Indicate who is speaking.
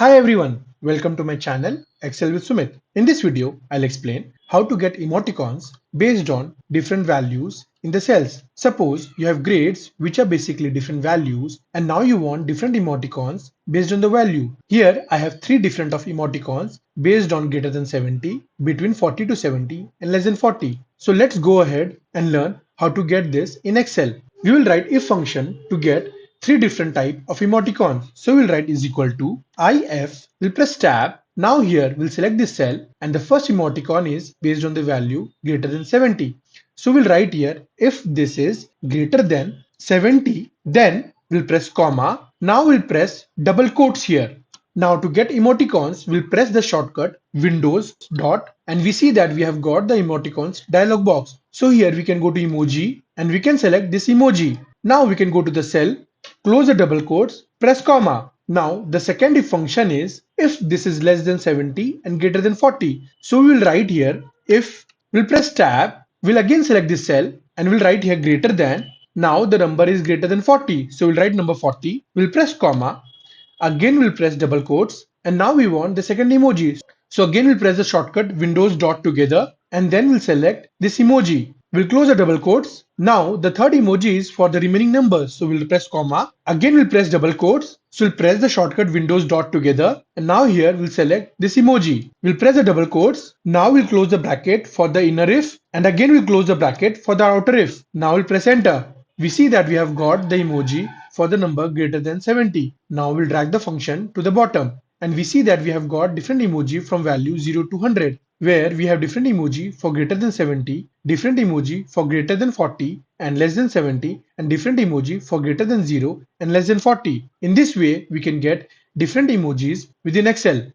Speaker 1: Hi everyone, welcome to my channel Excel with Sumit. In this video, I'll explain how to get emoticons based on different values in the cells. Suppose you have grades which are basically different values and now you want different emoticons based on the value. Here I have three different of emoticons based on greater than 70, between 40 to 70 and less than 40. So let's go ahead and learn how to get this in Excel. We will write if function to get three different type of emoticons. So we'll write is equal to if, we'll press tab. Now here we'll select this cell and the first emoticon is based on the value greater than 70. So we'll write here if this is greater than 70, then we'll press comma. Now we'll press double quotes here. Now to get emoticons, we'll press the shortcut Windows dot and we see that we have got the emoticons dialog box. So here we can go to emoji and we can select this emoji. Now we can go to the cell, close the double quotes, press comma. Now the second if function is if this is less than 70 and greater than 40. So we will write here if, we'll press tab, we'll again select this cell and we'll write here greater than. Now the number is greater than 40. So we'll write number 40, we'll press comma. Again we'll press double quotes and now we want the second emoji. So again we'll press the shortcut Windows dot together and then we'll select this emoji. We'll close the double quotes. Now the third emoji is for the remaining numbers. So we'll press comma. Again we'll press double quotes. So we'll press the shortcut Windows dot together and now here we'll select this emoji. We'll press the double quotes. Now we'll close the bracket for the inner if and again we'll close the bracket for the outer if. Now we'll press enter. We see that we have got the emoji for the number greater than 70. Now we'll drag the function to the bottom and we see that we have got different emoji from value 0 to 100 where we have different emoji for greater than 70, different emoji for greater than 40 and less than 70 and different emoji for greater than 0 and less than 40. In this way we can get different emojis within Excel.